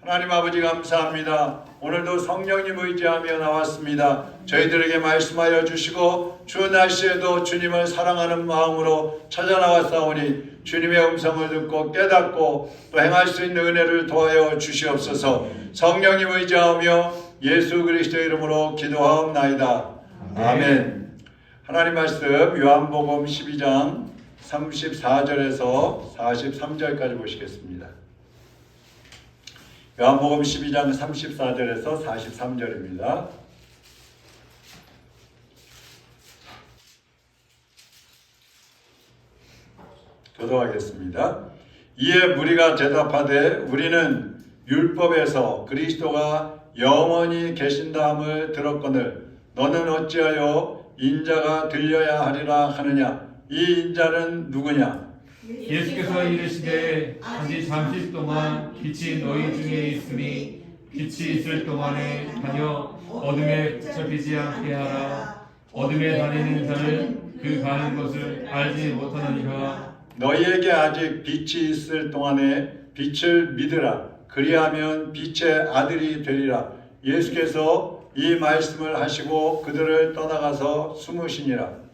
하나님 아버지 감사합니다. 오늘도 성령님 의지하며 나왔습니다. 저희들에게 말씀하여 주시고 추운 날씨에도 주님을 사랑하는 마음으로 찾아 나왔사오니 주님의 음성을 듣고 깨닫고 또 행할 수 있는 은혜를 도하여 주시옵소서. 성령님 의지하며 예수 그리스도의 이름으로 기도하옵나이다. 아멘. 하나님 말씀 요한복음 12장 34절에서 43절까지 보시겠습니다. 요한복음 12장 34절에서 43절입니다. 교도하겠습니다. 이에 무리가 대답하되 우리는 율법에서 그리스도가 영원히 계신다함을 들었거늘 너는 어찌하여 인자가 들려야 하리라 하느냐. 이 인자는 누구냐? 예수께서 이르시되 아직 잠시 동안 빛이 너희 중에 있으니 빛이 있을 동안에 다녀 어둠에 붙잡히지 않게 하라. 어둠에 다니는 자는 그 가는 것을 알지 못하느니라. 너희에게 아직 빛이 있을 동안에 빛을 믿으라. 그리하면 빛의 아들이 되리라. 예수께서 이 말씀을 하시고 그들을 떠나가서 숨으시니라.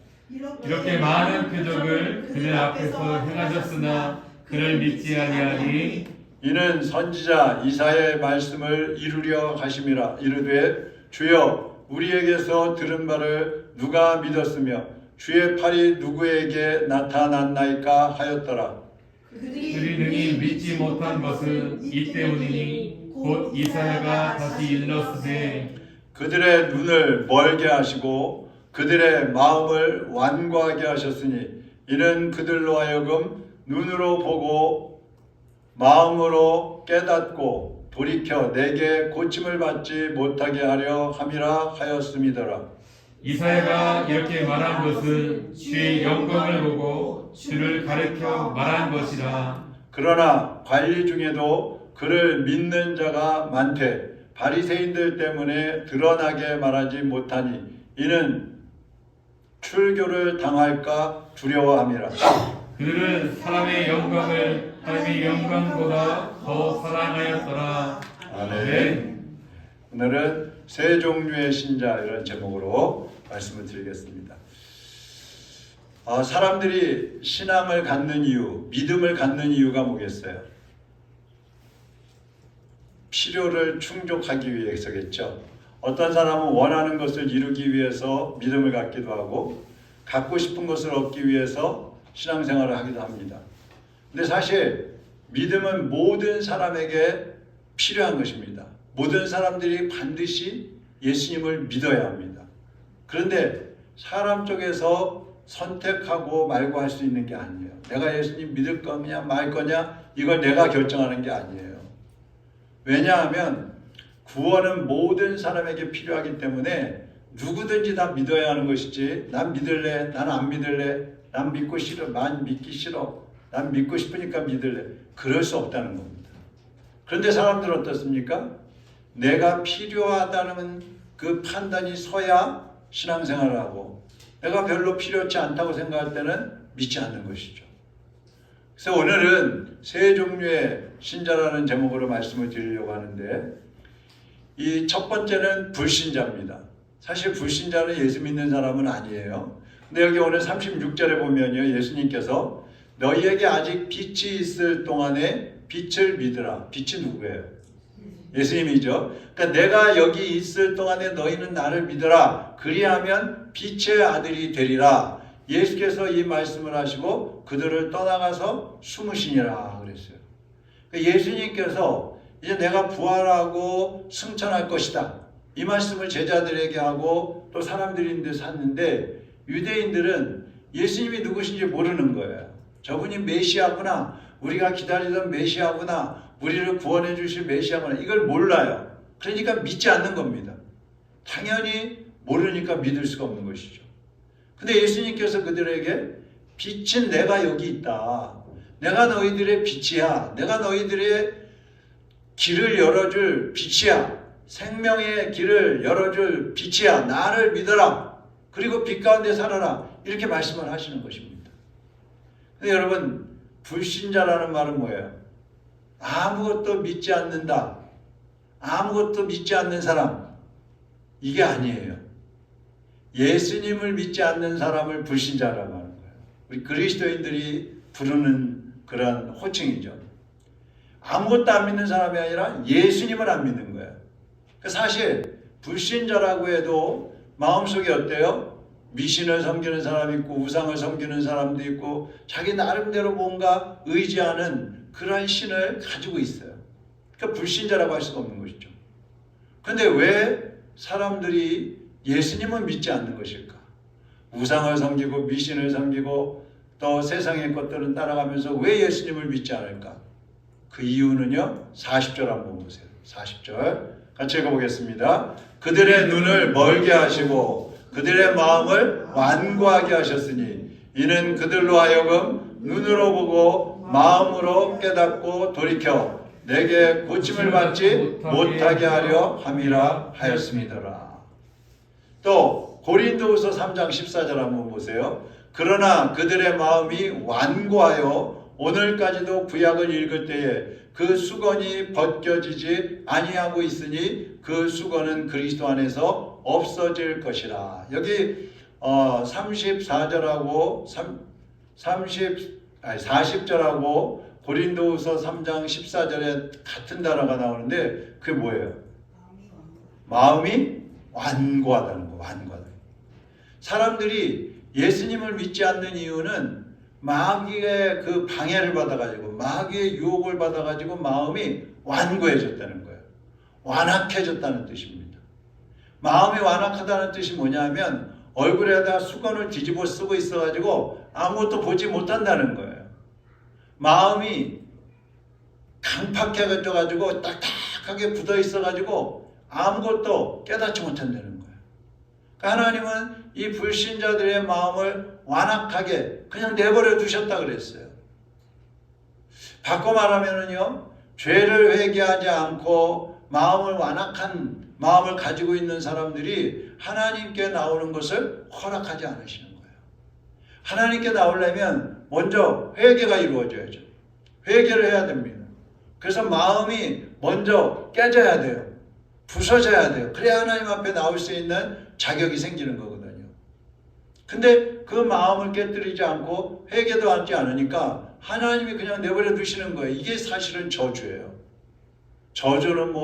이렇게 많은 표적을 그들 앞에서 행하셨으나 그를 믿지 아니하니 이는 선지자 이사야의 말씀을 이루려 하심이라. 이르되 주여 우리에게서 들은 바를 누가 믿었으며 주의 팔이 누구에게 나타났나이까 하였더라. 그들이 능히 믿지 못한 것은 이 때문이니 곧 이사야가 다시 일렀으되 그들의 눈을 멀게 하시고 그들의 마음을 완고하게 하셨으니 이는 그들로 하여금 눈으로 보고 마음으로 깨닫고 돌이켜 내게 고침을 받지 못하게 하려 함이라 하였음이더라. 이사야가 이렇게 말한 것은 주의 영광을 보고 주를 가르쳐 말한 것이라. 그러나 관리 중에도 그를 믿는 자가 많되 바리새인들 때문에 드러나게 말하지 못하니 이는 출교를 당할까 두려워함이라. 그들은 사람의 영광을 하나님의 영광보다 더 사랑하였더라. 아멘. 오늘은 세 종류의 신자 이런 제목으로 말씀을 드리겠습니다. 사람들이 신앙을 갖는 이유, 믿음을 갖는 이유가 뭐겠어요? 필요를 충족하기 위해서겠죠. 어떤 사람은 원하는 것을 이루기 위해서 믿음을 갖기도 하고 갖고 싶은 것을 얻기 위해서 신앙생활을 하기도 합니다. 근데 사실 믿음은 모든 사람에게 필요한 것입니다. 모든 사람들이 반드시 예수님을 믿어야 합니다. 그런데 사람 쪽에서 선택하고 말고 할 수 있는 게 아니에요. 내가 예수님 믿을 거냐 말 거냐 이걸 내가 결정하는 게 아니에요. 왜냐하면 구원은 모든 사람에게 필요하기 때문에 누구든지 다 믿어야 하는 것이지 난 믿을래, 난 안 믿을래, 난 믿고 싫어, 난 믿기 싫어, 난 믿고 싶으니까 믿을래. 그럴 수 없다는 겁니다. 그런데 사람들은 어떻습니까? 내가 필요하다는 그 판단이 서야 신앙생활을 하고 내가 별로 필요치 않다고 생각할 때는 믿지 않는 것이죠. 그래서 오늘은 세 종류의 신자라는 제목으로 말씀을 드리려고 하는데 이 첫 번째는 불신자입니다. 사실 불신자는 예수 믿는 사람은 아니에요. 근데 여기 오늘 36절에 보면요. 예수님께서 너희에게 아직 빛이 있을 동안에 빛을 믿으라. 빛이 누구예요? 예수님이죠. 그러니까 내가 여기 있을 동안에 너희는 나를 믿어라. 그리하면 빛의 아들이 되리라. 예수께서 이 말씀을 하시고 그들을 떠나가서 숨으시니라 그랬어요. 그러니까 예수님께서 이제 내가 부활하고 승천할 것이다. 이 말씀을 제자들에게 하고 또 사람들인데 샀는데 유대인들은 예수님이 누구신지 모르는 거예요. 저분이 메시아구나. 우리가 기다리던 메시아구나. 우리를 구원해 주실 메시아구나. 이걸 몰라요. 그러니까 믿지 않는 겁니다. 당연히 모르니까 믿을 수가 없는 것이죠. 근데 예수님께서 그들에게 빛은 내가 여기 있다. 내가 너희들의 빛이야. 내가 너희들의 길을 열어줄 빛이야. 생명의 길을 열어줄 빛이야. 나를 믿어라. 그리고 빛 가운데 살아라. 이렇게 말씀을 하시는 것입니다. 근데 여러분 불신자라는 말은 뭐예요? 아무것도 믿지 않는다. 아무것도 믿지 않는 사람, 이게 아니에요. 예수님을 믿지 않는 사람을 불신자라고 하는 거예요. 우리 그리스도인들이 부르는 그런 호칭이죠. 아무것도 안 믿는 사람이 아니라 예수님을 안 믿는 거예요. 사실 불신자라고 해도 마음속에 어때요? 미신을 섬기는 사람이 있고 우상을 섬기는 사람도 있고 자기 나름대로 뭔가 의지하는 그런 신을 가지고 있어요. 그러니까 불신자라고 할 수가 없는 것이죠. 그런데 왜 사람들이 예수님을 믿지 않는 것일까? 우상을 섬기고 미신을 섬기고 또 세상의 것들은 따라가면서 왜 예수님을 믿지 않을까? 그 이유는요. 40절 한번 보세요. 40절 같이 읽어보겠습니다. 그들의 눈을 멀게 하시고 그들의 마음을 완고하게 하셨으니 이는 그들로 하여금 눈으로 보고 마음으로 깨닫고 돌이켜 내게 고침을 받지 못하게 하려 함이라 하였음이더라. 또 고린도후서 3장 14절 한번 보세요. 그러나 그들의 마음이 완고하여 오늘까지도 구약을 읽을 때에 그 수건이 벗겨지지 아니하고 있으니 그 수건은 그리스도 안에서 없어질 것이라. 여기 34절하고 40절하고 고린도후서 3장 14절에 같은 단어가 나오는데 그게 뭐예요? 마음이 완고하다는 거. 완고하다. 사람들이 예수님을 믿지 않는 이유는 마귀의 그 방해를 받아가지고 마귀의 유혹을 받아가지고 마음이 완고해졌다는 거예요. 완악해졌다는 뜻입니다. 마음이 완악하다는 뜻이 뭐냐면 얼굴에다 수건을 뒤집어 쓰고 있어가지고 아무것도 보지 못한다는 거예요. 마음이 강팍해져가지고 딱딱하게 굳어 있어가지고 아무것도 깨닫지 못한다는 거예요. 그러니까 하나님은 이 불신자들의 마음을 완악하게 그냥 내버려 두셨다 그랬어요. 바꿔 말하면은요, 죄를 회개하지 않고 마음을 완악한 마음을 가지고 있는 사람들이 하나님께 나오는 것을 허락하지 않으시는 거예요. 하나님께 나오려면 먼저 회개가 이루어져야죠. 회개를 해야 됩니다. 그래서 마음이 먼저 깨져야 돼요. 부서져야 돼요. 그래야 하나님 앞에 나올 수 있는 자격이 생기는 거거든요. 근데 그 마음을 깨뜨리지 않고 회개도 하지 않으니까 하나님이 그냥 내버려 두시는 거예요. 이게 사실은 저주예요. 저주는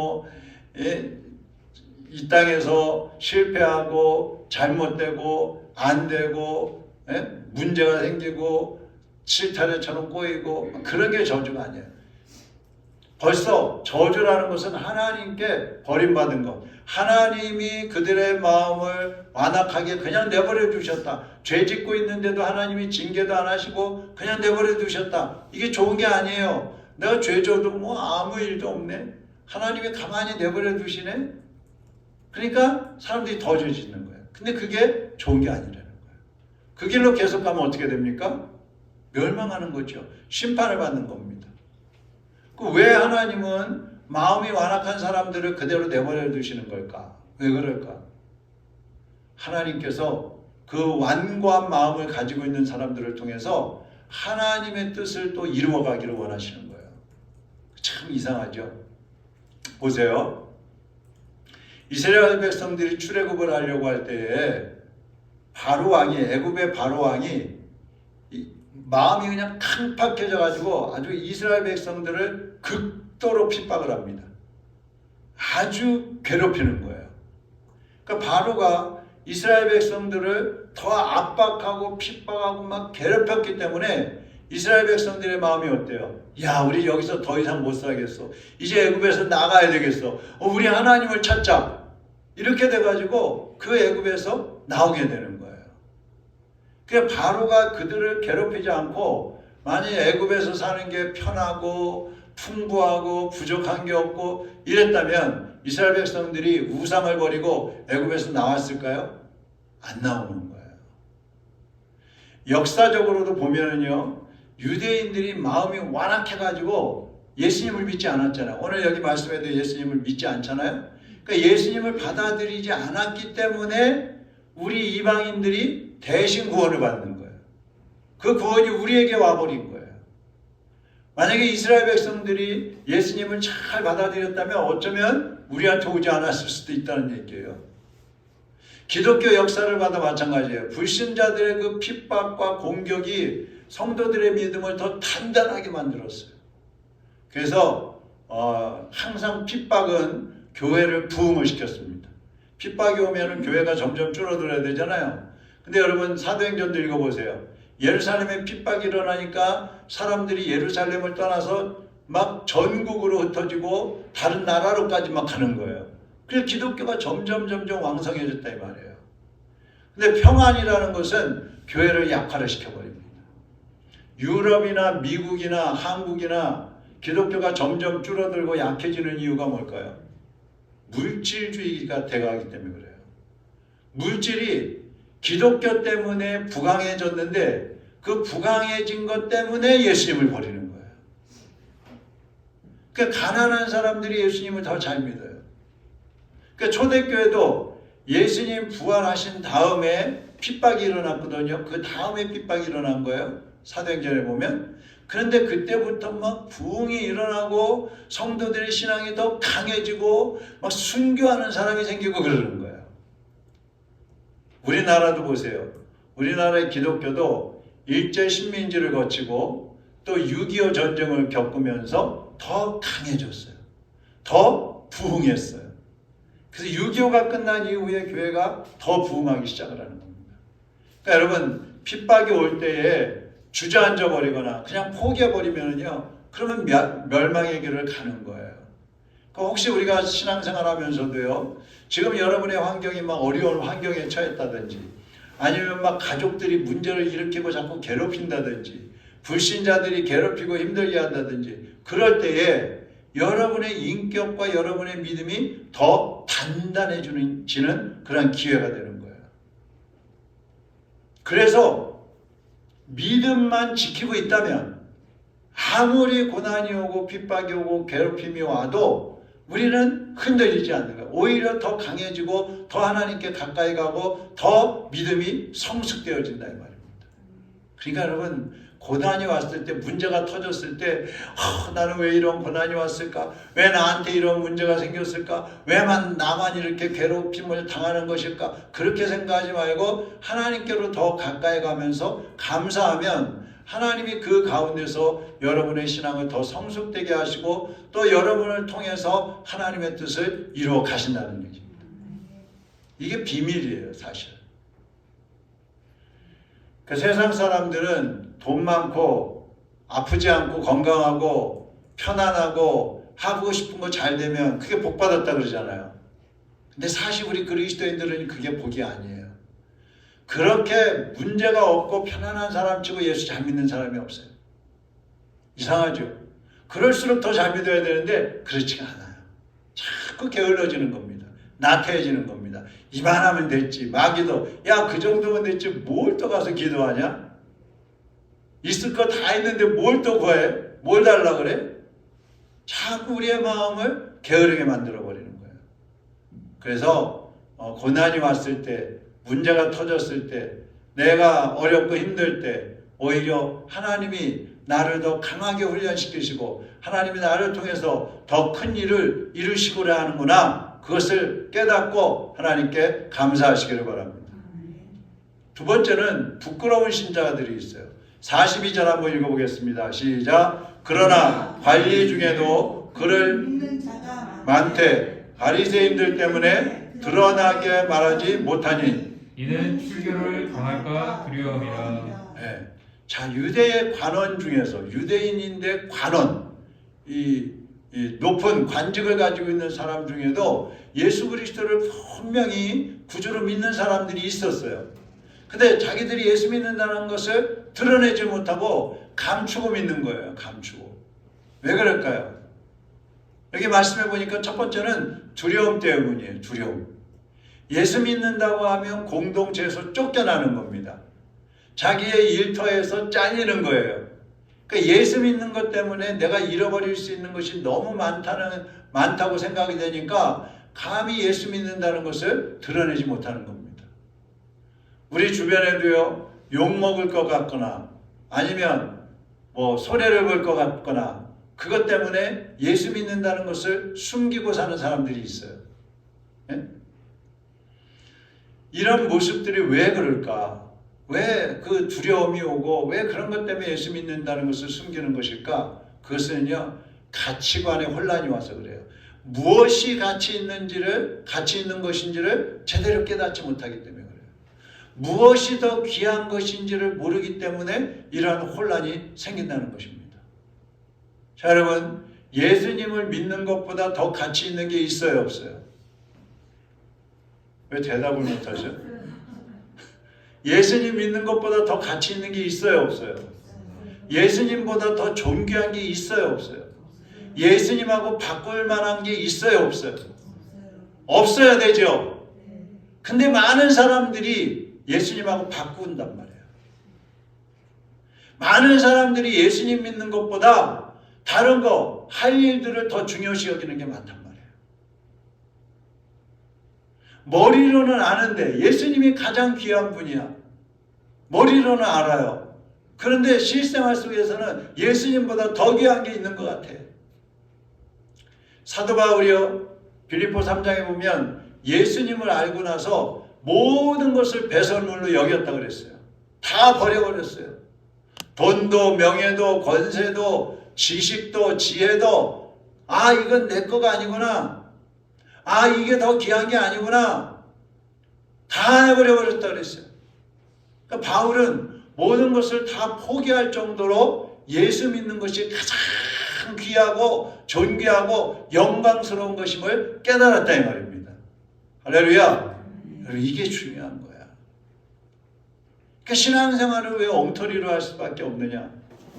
이 땅에서 실패하고 잘못되고 안 되고 문제가 생기고 실타래처럼 꼬이고 그런 게 저주가 아니에요. 벌써 저주라는 것은 하나님께 버림받은 것. 하나님이 그들의 마음을 완악하게 그냥 내버려 두셨다. 죄 짓고 있는데도 하나님이 징계도 안 하시고 그냥 내버려 두셨다. 이게 좋은 게 아니에요. 내가 죄 져도 아무 일도 없네. 하나님이 가만히 내버려 두시네. 그러니까 사람들이 더 죄 짓는 거예요. 근데 그게 좋은 게 아니라는 거예요. 그 길로 계속 가면 어떻게 됩니까? 멸망하는 거죠. 심판을 받는 겁니다. 왜 하나님은 마음이 완악한 사람들을 그대로 내버려 두시는 걸까? 왜 그럴까? 하나님께서 그 완고한 마음을 가지고 있는 사람들을 통해서 하나님의 뜻을 또 이루어가기를 원하시는 거예요. 참 이상하죠? 보세요. 이스라엘 백성들이 출애굽을 하려고 할 때에 애굽의 바로 왕이 마음이 그냥 강팍해져 가지고 아주 이스라엘 백성들을 극도로 핍박을 합니다. 아주 괴롭히는 거예요. 그러니까 바로가 이스라엘 백성들을 더 압박하고 핍박하고 막 괴롭혔기 때문에 이스라엘 백성들의 마음이 어때요? 야, 우리 여기서 더 이상 못 살겠어. 이제 애굽에서 나가야 되겠어. 우리 하나님을 찾자. 이렇게 돼가지고 그 애굽에서 나오게 되는 거예요. 그러니까 바로가 그들을 괴롭히지 않고 만약에 애굽에서 사는 게 편하고 풍부하고 부족한 게 없고 이랬다면 이스라엘 백성들이 우상을 버리고 애굽에서 나왔을까요? 안 나오는 거예요. 역사적으로도 보면은요, 유대인들이 마음이 완악해가지고 예수님을 믿지 않았잖아요. 오늘 여기 말씀에도 예수님을 믿지 않잖아요. 그러니까 예수님을 받아들이지 않았기 때문에 우리 이방인들이 대신 구원을 받는 거예요. 그 구원이 우리에게 와버린 거예요. 만약에 이스라엘 백성들이 예수님을 잘 받아들였다면 어쩌면 우리한테 오지 않았을 수도 있다는 얘기예요. 기독교 역사를 봐도 마찬가지예요. 불신자들의 그 핍박과 공격이 성도들의 믿음을 더 단단하게 만들었어요. 그래서 항상 핍박은 교회를 부흥을 시켰습니다. 핍박이 오면 교회가 점점 줄어들어야 되잖아요. 근데 여러분 사도행전도 읽어보세요. 예루살렘에 핍박이 일어나니까 사람들이 예루살렘을 떠나서 막 전국으로 흩어지고 다른 나라로까지 막 가는 거예요. 그래서 기독교가 점점 왕성해졌다 이 말이에요. 근데 평안이라는 것은 교회를 약화를 시켜버립니다. 유럽이나 미국이나 한국이나 기독교가 점점 줄어들고 약해지는 이유가 뭘까요? 물질주의가 돼가기 때문에 그래요. 물질이 기독교 때문에 부강해졌는데 그 부강해진 것 때문에 예수님을 버리는 거예요. 그러니까 가난한 사람들이 예수님을 더 잘 믿어요. 그러니까 초대교회도 예수님 부활하신 다음에 핍박이 일어났거든요. 그 다음에 핍박이 일어난 거예요. 사도행전에 보면. 그런데 그때부터 막 부흥이 일어나고 성도들의 신앙이 더 강해지고 막 순교하는 사람이 생기고 그러는 거예요. 우리나라도 보세요. 우리나라의 기독교도 일제 식민지를 거치고 또 6.25 전쟁을 겪으면서 더 강해졌어요. 더 부흥했어요. 그래서 6.25가 끝난 이후에 교회가 더 부흥하기 시작을 하는 겁니다. 그러니까 여러분 핍박이 올 때에 주저앉아 버리거나 그냥 포기해 버리면요, 그러면 멸망의 길을 가는 거예요. 그러니까 혹시 우리가 신앙생활 하면서도요, 지금 여러분의 환경이 막 어려운 환경에 처했다든지 아니면 막 가족들이 문제를 일으키고 자꾸 괴롭힌다든지 불신자들이 괴롭히고 힘들게 한다든지 그럴 때에 여러분의 인격과 여러분의 믿음이 더 단단해지는 그런 기회가 되는 거예요. 그래서 믿음만 지키고 있다면 아무리 고난이 오고 핍박이 오고 괴롭힘이 와도 우리는 흔들리지 않는 거예요. 오히려 더 강해지고 더 하나님께 가까이 가고 더 믿음이 성숙되어진다 이 말입니다. 그러니까 여러분 고난이 왔을 때 문제가 터졌을 때 나는 왜 이런 고난이 왔을까? 왜 나한테 이런 문제가 생겼을까? 왜 나만 이렇게 괴롭힘을 당하는 것일까? 그렇게 생각하지 말고 하나님께로 더 가까이 가면서 감사하면 하나님이 그 가운데서 여러분의 신앙을 더 성숙되게 하시고 또 여러분을 통해서 하나님의 뜻을 이루어 가신다는 얘기입니다. 이게 비밀이에요, 사실. 그 세상 사람들은 돈 많고 아프지 않고 건강하고 편안하고 하고 싶은 거 잘 되면 그게 복 받았다 그러잖아요. 근데 사실 우리 그리스도인들은 그게 복이 아니에요. 그렇게 문제가 없고 편안한 사람 치고 예수 잘 믿는 사람이 없어요. 이상하죠? 그럴수록 더 잘 믿어야 되는데 그렇지가 않아요. 자꾸 게을러지는 겁니다. 나태해지는 겁니다. 이만하면 됐지. 마기도 야 그 정도면 됐지 뭘 또 가서 기도하냐? 있을 거 다 있는데 뭘 또 구해? 뭘 달라 그래? 자꾸 우리의 마음을 게으르게 만들어버리는 거예요. 그래서 고난이 왔을 때 문제가 터졌을 때 내가 어렵고 힘들 때 오히려 하나님이 나를 더 강하게 훈련시키시고 하나님이 나를 통해서 더 큰 일을 이루시고자 하는구나. 그것을 깨닫고 하나님께 감사하시기를 바랍니다. 두 번째는 부끄러운 신자들이 있어요. 42절 한번 읽어보겠습니다. 시작. 그러나 관리 중에도 그를 많되 바리새인들 때문에 드러나게 말하지 못하니 이는 출교를 당할까 두려움이라. 네. 자, 유대의 관원 중에서 유대인인데 관원, 이 높은 관직을 가지고 있는 사람 중에도 예수 그리스도를 분명히 구주로 믿는 사람들이 있었어요. 근데 자기들이 예수 믿는다는 것을 드러내지 못하고 감추고 믿는 거예요. 감추고. 왜 그럴까요? 여기 말씀해 보니까 첫 번째는 두려움 때문이에요. 두려움. 예수 믿는다고 하면 공동체에서 쫓겨나는 겁니다. 자기의 일터에서 잘리는 거예요. 그러니까 예수 믿는 것 때문에 내가 잃어버릴 수 있는 것이 너무 많다고 생각이 되니까 감히 예수 믿는다는 것을 드러내지 못하는 겁니다. 우리 주변에도요, 욕먹을 것 같거나 아니면 뭐 손해를 볼 것 같거나 그것 때문에 예수 믿는다는 것을 숨기고 사는 사람들이 있어요. 예? 이런 모습들이 왜 그럴까? 왜 그 두려움이 오고 왜 그런 것 때문에 예수 믿는다는 것을 숨기는 것일까? 그것은요, 가치관의 혼란이 와서 그래요. 무엇이 가치 있는 것인지를 제대로 깨닫지 못하기 때문에 그래요. 무엇이 더 귀한 것인지를 모르기 때문에 이러한 혼란이 생긴다는 것입니다. 자, 여러분, 예수님을 믿는 것보다 더 가치 있는 게 있어요, 없어요? 왜 대답을 못하죠? 예수님 믿는 것보다 더 가치 있는 게 있어요, 없어요? 예수님보다 더 존귀한 게 있어요, 없어요? 예수님하고 바꿀 만한 게 있어요, 없어요? 없어야 되죠. 근데 많은 사람들이 예수님하고 바꾼단 말이에요. 많은 사람들이 예수님 믿는 것보다 다른 거, 할 일들을 더 중요시 여기는 게 많단 말이에요. 머리로는 아는데 예수님이 가장 귀한 분이야. 머리로는 알아요. 그런데 실생활 속에서는 예수님보다 더 귀한 게 있는 것 같아. 사도 바울이요, 빌립보 3장에 보면 예수님을 알고 나서 모든 것을 배설물로 여겼다 그랬어요. 다 버려버렸어요. 돈도 명예도 권세도 지식도 지혜도, 아, 이건 내 거가 아니구나, 아, 이게 더 귀한 게 아니구나, 다 내버려버렸다 그랬어요. 그러니까 바울은 모든 것을 다 포기할 정도로 예수 믿는 것이 가장 귀하고 존귀하고 영광스러운 것임을 깨달았다 이 말입니다. 할렐루야. 이게 중요한 거야. 그러니까 신앙생활을 왜 엉터리로 할 수밖에 없느냐?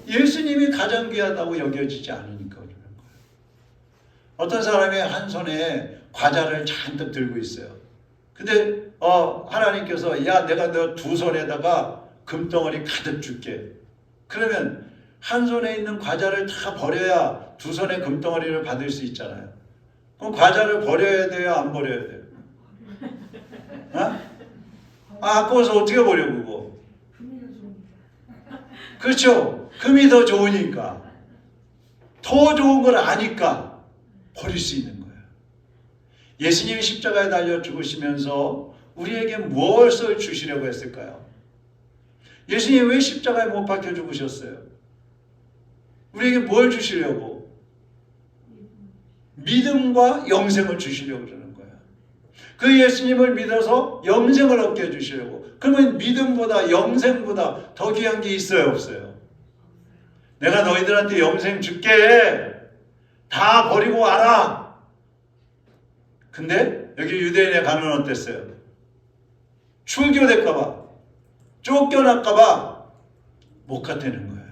예수님이 가장 귀하다고 여겨지지 않으니까 그러는 거예요. 어떤 사람이 한 손에 과자를 잔뜩 들고 있어요. 근데 하나님께서 야, 내가 너 두 손에다가 금덩어리 가득 줄게. 그러면 한 손에 있는 과자를 다 버려야 두 손에 금덩어리를 받을 수 있잖아요. 그럼 과자를 버려야 돼요, 안 버려야 돼요? 아까워서 어떻게 버려 그거? 그렇죠. 금이 더 좋으니까, 더 좋은 걸 아니까 버릴 수 있는 거예요. 예수님이 십자가에 달려 죽으시면서 우리에게 무엇을 주시려고 했을까요? 예수님이 왜 십자가에 못 박혀 죽으셨어요? 우리에게 뭘 주시려고? 믿음과 영생을 주시려고 그러는 거예요. 그 예수님을 믿어서 영생을 얻게 해주시려고. 그러면 믿음보다 영생보다 더 귀한 게 있어요, 없어요? 내가 너희들한테 영생 줄게, 다 버리고 와라. 근데 여기 유대인의 간은 어땠어요? 출교될까봐, 쫓겨날까봐 못 갔다는 거예요.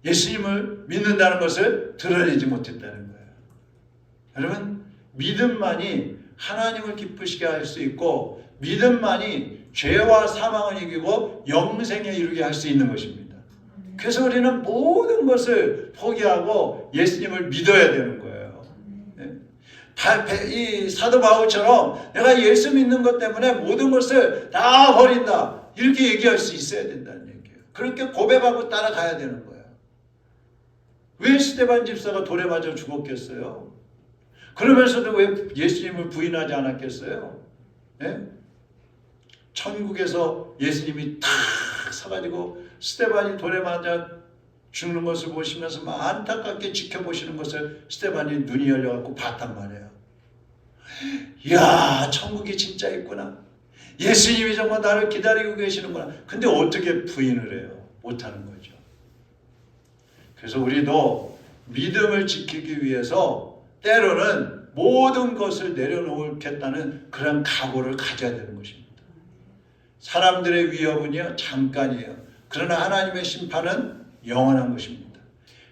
예수님을 믿는다는 것을 드러내지 못했다는 거예요. 여러분, 믿음만이 하나님을 기쁘시게 할 수 있고, 믿음만이 죄와 사망을 이기고 영생에 이르게 할 수 있는 것입니다. 그래서 우리는 모든 것을 포기하고 예수님을 믿어야 되는 거예요. 이 사도 바울처럼 내가 예수 믿는 것 때문에 모든 것을 다 버린다, 이렇게 얘기할 수 있어야 된다는 얘기예요. 그렇게 고백하고 따라가야 되는 거예요. 왜 스데반 집사가 돌에 맞아 죽었겠어요? 그러면서도 왜 예수님을 부인하지 않았겠어요? 예? 천국에서 예수님이 탁 서가지고 스데반이 돌에 맞아 죽는 것을 보시면서 막 안타깝게 지켜보시는 것을 스데반이 눈이 열려갖고 봤단 말이에요. 이야, 천국이 진짜 있구나. 예수님이 정말 나를 기다리고 계시는구나. 근데 어떻게 부인을 해요? 못하는 거죠. 그래서 우리도 믿음을 지키기 위해서 때로는 모든 것을 내려놓겠다는 그런 각오를 가져야 되는 것입니다. 사람들의 위협은요, 잠깐이에요. 그러나 하나님의 심판은 영원한 것입니다.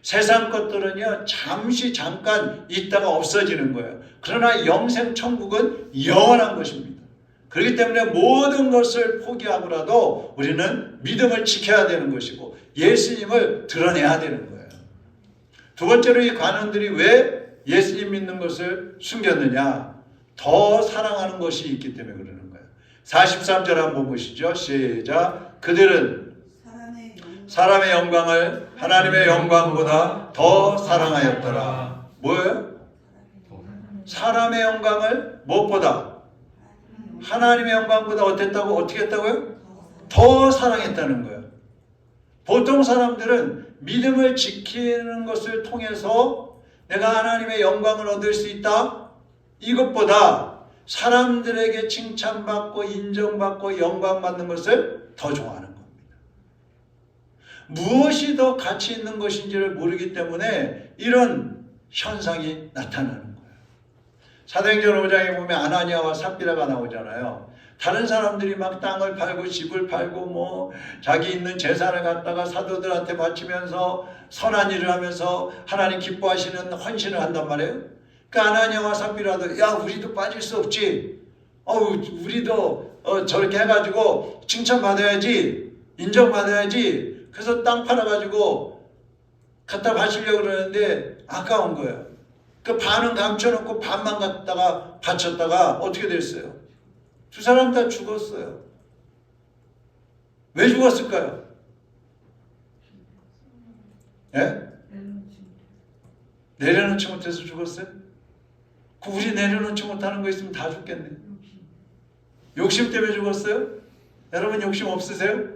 세상 것들은요, 잠깐 있다가 없어지는 거예요. 그러나 영생 천국은 영원한 것입니다. 그렇기 때문에 모든 것을 포기하고라도 우리는 믿음을 지켜야 되는 것이고 예수님을 드러내야 되는 거예요. 두 번째로 이 관원들이 왜 예수님 믿는 것을 숨겼느냐? 더 사랑하는 것이 있기 때문에 그러는 거예요. 43절 한번 보시죠. 시작. 그들은 사람의 영광을 하나님의 영광보다 더 사랑하였더라. 뭐예요? 사람의 영광을 무엇보다? 하나님의 영광보다 어땠다고? 어떻게 했다고요? 더 사랑했다는 거예요. 보통 사람들은 믿음을 지키는 것을 통해서 내가 하나님의 영광을 얻을 수 있다? 이것보다 사람들에게 칭찬받고 인정받고 영광받는 것을 더 좋아하는 겁니다. 무엇이 더 가치 있는 것인지를 모르기 때문에 이런 현상이 나타나는 거예요. 사도행전 5장에 보면 아나니아와 삽비라가 나오잖아요. 다른 사람들이 막 땅을 팔고 집을 팔고 뭐 자기 있는 재산을 갖다가 사도들한테 바치면서 선한 일을 하면서 하나님 기뻐하시는 헌신을 한단 말이에요. 그 아나니아와 삽비라도 야 우리도 빠질 수 없지. 우리도 저렇게 해가지고 칭찬받아야지, 인정받아야지. 그래서 땅 팔아가지고 갖다 바치려고 그러는데 아까운 거예요. 그 반은 감춰놓고 반만 갖다가 바쳤다가 어떻게 됐어요? 두 사람 다 죽었어요. 왜 죽었을까요? 예? 내려놓지 못해서 죽었어요? 우리 내려놓지 못하는 거 있으면 다 죽겠네. 욕심 때문에 죽었어요? 여러분 욕심 없으세요?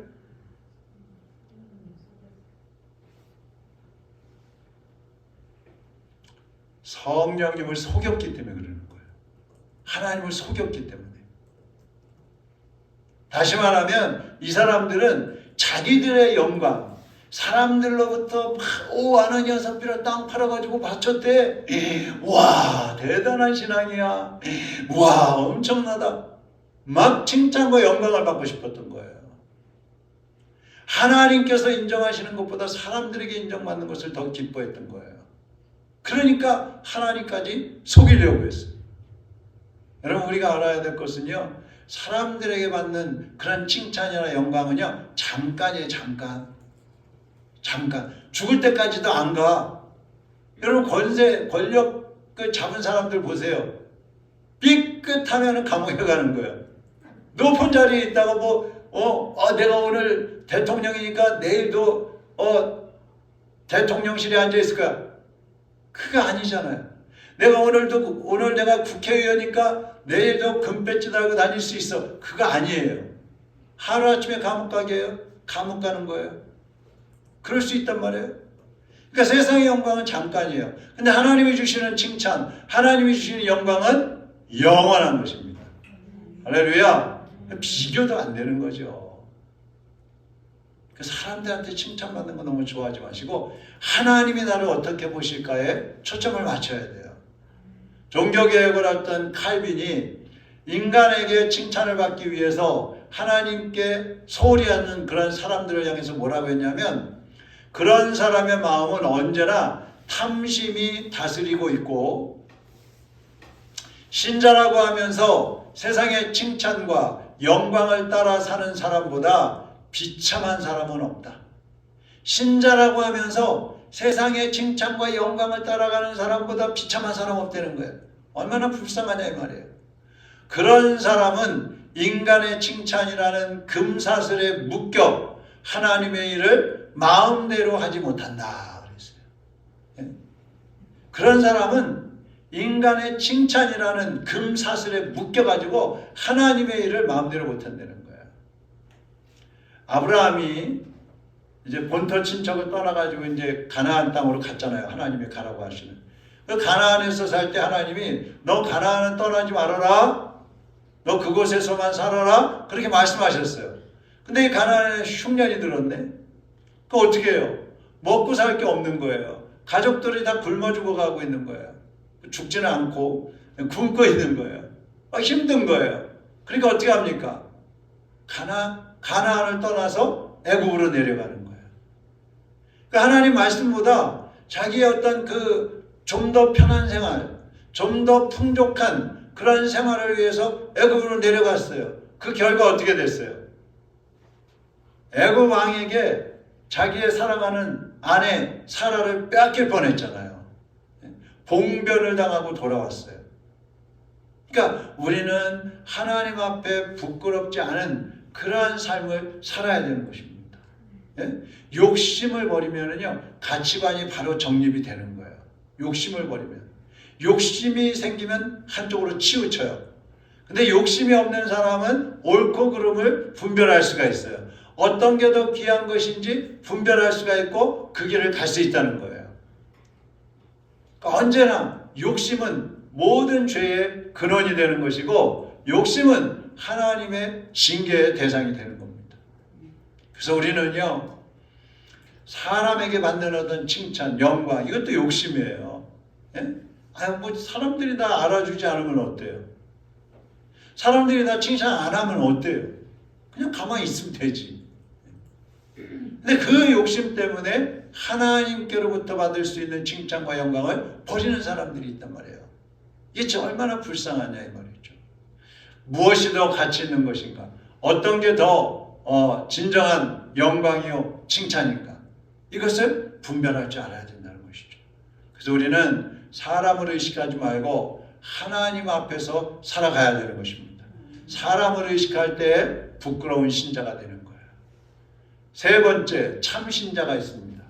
성령님을 속였기 때문에 그러는 거예요. 하나님을 속였기 때문에. 다시 말하면 이 사람들은 자기들의 영광, 사람들로부터 아나니아 삽비라 땅 팔아가지고 바쳤대. 와 대단한 신앙이야. 와 엄청나다. 막 칭찬과 영광을 받고 싶었던 거예요. 하나님께서 인정하시는 것보다 사람들에게 인정받는 것을 더 기뻐했던 거예요. 그러니까 하나님까지 속이려고 했어요. 여러분 우리가 알아야 될 것은요, 사람들에게 받는 그런 칭찬이나 영광은요 잠깐이에요. 잠깐. 죽을 때까지도 안 가. 여러분 권력을 잡은 사람들 보세요. 삐끗하면 감옥에 가는 거예요. 높은 자리에 있다가 내가 오늘 대통령이니까 내일도 대통령실에 앉아 있을 거야. 그거 아니잖아요. 오늘 내가 국회의원이니까 내일도 금배지 달고 다닐 수 있어. 그거 아니에요. 하루아침에 감옥 가게요. 감옥 가는 거예요. 그럴 수 있단 말이에요. 그러니까 세상의 영광은 잠깐이에요. 근데 하나님이 주시는 칭찬, 하나님이 주시는 영광은 영원한 것입니다. 할렐루야. 비교도 안 되는 거죠. 사람들한테 칭찬받는 거 너무 좋아하지 마시고 하나님이 나를 어떻게 보실까에 초점을 맞춰야 돼요. 종교개혁을 했던 칼빈이 인간에게 칭찬을 받기 위해서 하나님께 소홀히 하는 그런 사람들을 향해서 뭐라고 했냐면, 그런 사람의 마음은 언제나 탐심이 다스리고 있고 신자라고 하면서 세상의 칭찬과 영광을 따라 사는 사람보다 비참한 사람은 없다. 신자라고 하면서 세상의 칭찬과 영광을 따라가는 사람보다 비참한 사람 없다는 거예요. 얼마나 불쌍하냐 이 말이에요. 그런 사람은 인간의 칭찬이라는 금사슬에 묶여 하나님의 일을 마음대로 하지 못한다 그랬어요. 그런 사람은 인간의 칭찬이라는 금사슬에 묶여가지고 하나님의 일을 마음대로 못한다는 거예요. 아브라함이 이제 본토 친척을 떠나가지고 이제 가나안 땅으로 갔잖아요. 하나님이 가라고 하시는. 그 가나안에서 살 때 하나님이 너 가나안은 떠나지 말아라. 너 그곳에서만 살아라. 그렇게 말씀하셨어요. 근데 이 가나안에 흉년이 들었네. 그 어떻게 해요? 먹고 살 게 없는 거예요. 가족들이 다 굶어 죽어가고 있는 거예요. 죽지는 않고 굶고 있는 거예요. 힘든 거예요. 그러니까 어떻게 합니까? 가나안을 떠나서 애굽으로 내려가는 거예요. 그러니까 하나님 말씀보다 자기의 어떤 좀 더 편한 생활, 좀 더 풍족한 그런 생활을 위해서 애굽으로 내려갔어요. 그 결과 어떻게 됐어요? 애굽 왕에게 자기의 사랑하는 아내 사라를 빼앗길 뻔했잖아요. 봉변을 당하고 돌아왔어요. 그러니까 우리는 하나님 앞에 부끄럽지 않은 그러한 삶을 살아야 되는 것입니다. 예? 욕심을 버리면은요, 가치관이 바로 정립이 되는 거예요. 욕심을 버리면. 욕심이 생기면 한쪽으로 치우쳐요. 근데 욕심이 없는 사람은 옳고 그름을 분별할 수가 있어요. 어떤 게 더 귀한 것인지 분별할 수가 있고 그 길을 갈 수 있다는 거예요. 그러니까 언제나 욕심은 모든 죄의 근원이 되는 것이고 욕심은 하나님의 징계의 대상이 되는 겁니다. 그래서 우리는요, 사람에게 받는 어떤 칭찬, 영광, 이것도 욕심이에요. 예? 뭐 사람들이 다 알아주지 않으면 어때요? 사람들이 다 칭찬 안 하면 어때요? 그냥 가만히 있으면 되지. 근데 그 욕심 때문에 하나님께로부터 받을 수 있는 칭찬과 영광을 버리는 사람들이 있단 말이에요. 이게 얼마나 불쌍하냐 이 말이죠. 무엇이 더 가치 있는 것인가? 어떤 게 더 진정한 영광이요 칭찬인가? 이것을 분별할 줄 알아야 된다는 것이죠. 그래서 우리는 사람을 의식하지 말고 하나님 앞에서 살아가야 되는 것입니다. 사람을 의식할 때 부끄러운 신자가 되는 거예요. 세 번째, 참신자가 있습니다.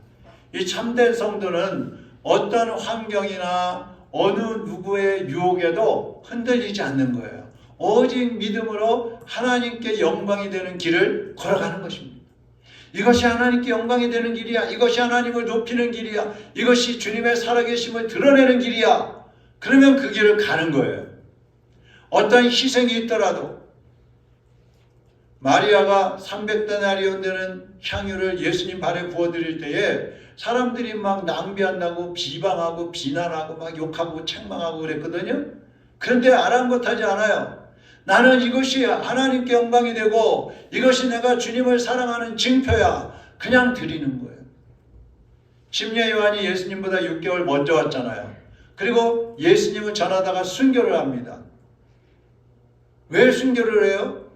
이 참된 성도는 어떤 환경이나 어느 누구의 유혹에도 흔들리지 않는 거예요. 오직 믿음으로 하나님께 영광이 되는 길을 걸어가는 것입니다. 이것이 하나님께 영광이 되는 길이야. 이것이 하나님을 높이는 길이야. 이것이 주님의 살아계심을 드러내는 길이야. 그러면 그 길을 가는 거예요. 어떤 희생이 있더라도 마리아가 300데나리온 되는 향유를 예수님 발에 부어드릴 때에 사람들이 막 낭비한다고 비방하고 비난하고 막 욕하고 책망하고 그랬거든요. 그런데 아랑곳하지 않아요. 나는 이것이 하나님께 영광이 되고 이것이 내가 주님을 사랑하는 증표야. 그냥 드리는 거예요. 침례 요한이 예수님보다 6개월 먼저 왔잖아요. 그리고 예수님을 전하다가 순교를 합니다. 왜 순교를 해요?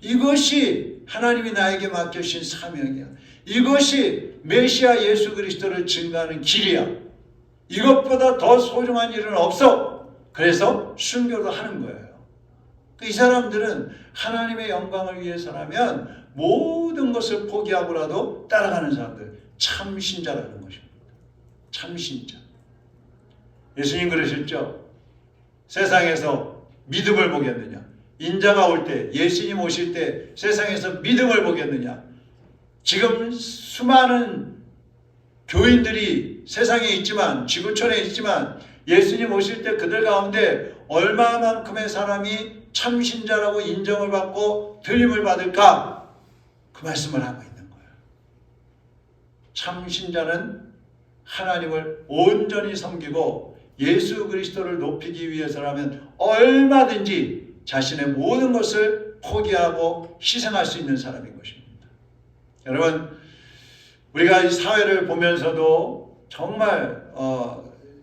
이것이 하나님이 나에게 맡겨주신 사명이야. 이것이 메시아 예수 그리스도를 증거하는 길이야. 이것보다 더 소중한 일은 없어. 그래서 순교도 하는 거예요. 이 사람들은 하나님의 영광을 위해서라면 모든 것을 포기하고라도 따라가는 사람들, 참신자라는 것입니다. 참신자. 예수님 그러셨죠? 세상에서 믿음을 보겠느냐? 인자가 올 때, 예수님 오실 때 세상에서 믿음을 보겠느냐? 지금 수많은 교인들이 세상에 있지만, 지구촌에 있지만 예수님 오실 때 그들 가운데 얼마만큼의 사람이 참신자라고 인정을 받고 들림을 받을까? 그 말씀을 하고 있는 거예요. 참신자는 하나님을 온전히 섬기고 예수 그리스도를 높이기 위해서라면 얼마든지 자신의 모든 것을 포기하고 희생할 수 있는 사람인 것입니다. 여러분, 우리가 이 사회를 보면서도 정말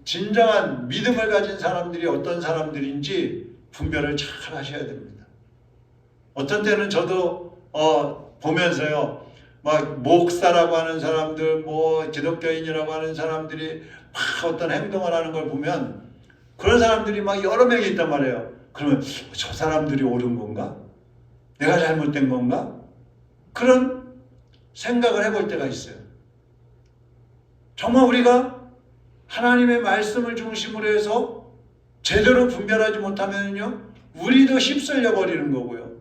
진정한 믿음을 가진 사람들이 어떤 사람들인지 분별을 잘 하셔야 됩니다. 어떤 때는 저도 보면서요, 막 목사라고 하는 사람들, 뭐 기독교인이라고 하는 사람들이 막 어떤 행동을 하는 걸 보면 그런 사람들이 막 여러 명이 있단 말이에요. 그러면 저 사람들이 옳은 건가? 내가 잘못된 건가? 그런 생각을 해볼 때가 있어요. 정말 우리가 하나님의 말씀을 중심으로 해서 제대로 분별하지 못하면요, 우리도 휩쓸려 버리는 거고요.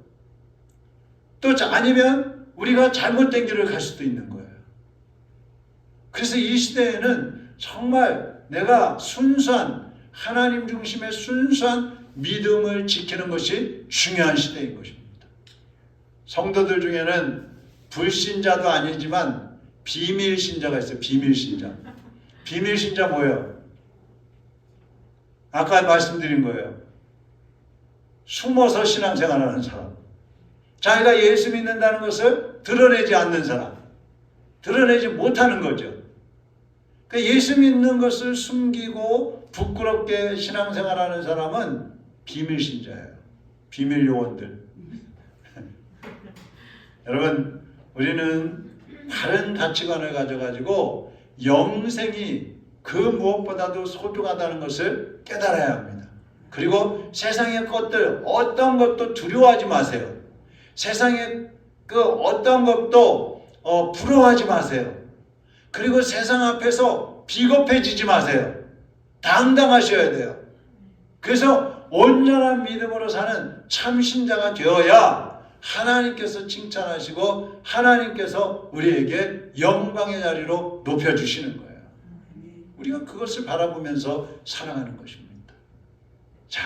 또 아니면 우리가 잘못된 길을 갈 수도 있는 거예요. 그래서 이 시대에는 정말 내가 순수한 하나님 중심의 순수한 믿음을 지키는 것이 중요한 시대인 것입니다. 성도들 중에는 불신자도 아니지만 비밀신자가 있어요. 비밀신자. 비밀신자 뭐예요? 아까 말씀드린 거예요. 숨어서 신앙생활하는 사람. 자기가 예수 믿는다는 것을 드러내지 않는 사람. 드러내지 못하는 거죠. 그러니까 예수 믿는 것을 숨기고 부끄럽게 신앙생활하는 사람은 비밀신자예요. 비밀요원들. 여러분, 우리는 바른 가치관을 가져가지고 영생이 그 무엇보다도 소중하다는 것을 깨달아야 합니다. 그리고 세상의 것들 어떤 것도 두려워하지 마세요. 세상의 그 어떤 것도 부러워하지 마세요. 그리고 세상 앞에서 비겁해지지 마세요. 당당하셔야 돼요. 그래서 온전한 믿음으로 사는 참신자가 되어야 하나님께서 칭찬하시고 하나님께서 우리에게 영광의 자리로 높여주시는 거예요. 우리가 그것을 바라보면서 살아가는 것입니다. 자,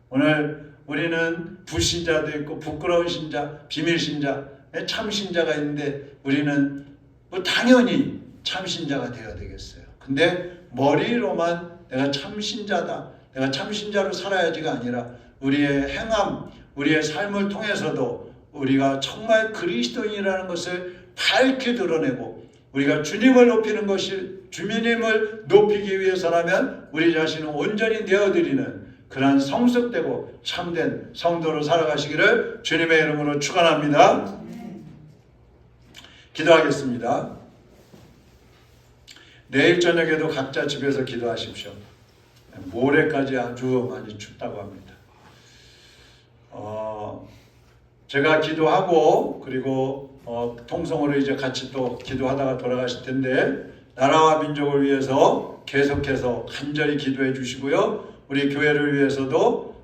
오늘 우리는 불신자도 있고 부끄러운 신자, 비밀신자, 참신자가 있는데 우리는 당연히 참신자가 되어야 되겠어요. 근데 머리로만 내가 참신자다, 내가 참신자로 살아야지가 아니라 우리의 행함, 우리의 삶을 통해서도 우리가 정말 그리스도인이라는 것을 밝게 드러내고 우리가 주님을 높이는 것이 주님을 높이기 위해서라면 우리 자신을 온전히 내어드리는 그러한 성숙되고 참된 성도로 살아가시기를 주님의 이름으로 축원합니다. 기도하겠습니다. 내일 저녁에도 각자 집에서 기도하십시오. 모레까지 아주 많이 춥다고 합니다. 제가 기도하고 그리고 통성으로 이제 같이 또 기도하다가 돌아가실 텐데 나라와 민족을 위해서 계속해서 간절히 기도해 주시고요. 우리 교회를 위해서도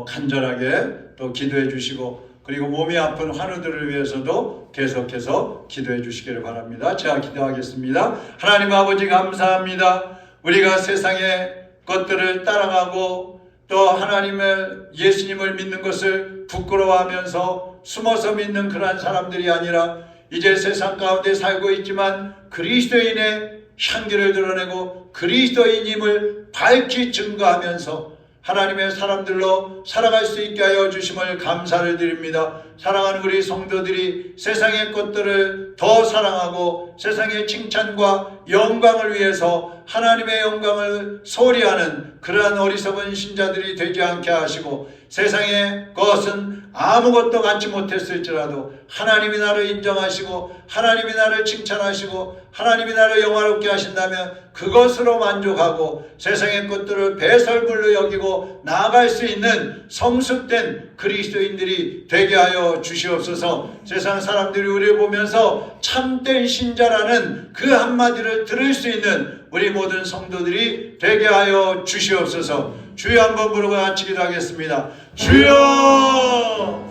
간절하게 또 기도해 주시고 그리고 몸이 아픈 환우들을 위해서도 계속해서 기도해 주시기를 바랍니다. 제가 기도하겠습니다. 하나님 아버지 감사합니다. 우리가 세상의 것들을 따라가고 또 하나님을 예수님을 믿는 것을 부끄러워하면서 숨어서 믿는 그러한 사람들이 아니라 이제 세상 가운데 살고 있지만 그리스도인의 향기를 드러내고 그리스도인임을 밝히 증거하면서 하나님의 사람들로 살아갈 수 있게 하여 주심을 감사를 드립니다. 사랑하는 우리 성도들이 세상의 것들을 더 사랑하고 세상의 칭찬과 영광을 위해서 하나님의 영광을 소리하는 그러한 어리석은 신자들이 되지 않게 하시고 세상의 것은 아무것도 갖지 못했을지라도 하나님이 나를 인정하시고 하나님이 나를 칭찬하시고 하나님이 나를 영화롭게 하신다면 그것으로 만족하고 세상의 것들을 배설물로 여기고 나아갈 수 있는 성숙된 그리스도인들이 되게 하여 주시옵소서. 세상 사람들이 우리를 보면서 참된 신자라는 그 한마디를 들을 수 있는 우리 모든 성도들이 되게 하여 주시옵소서. 주여 한번 부르고 같이 기도하겠습니다. 주여!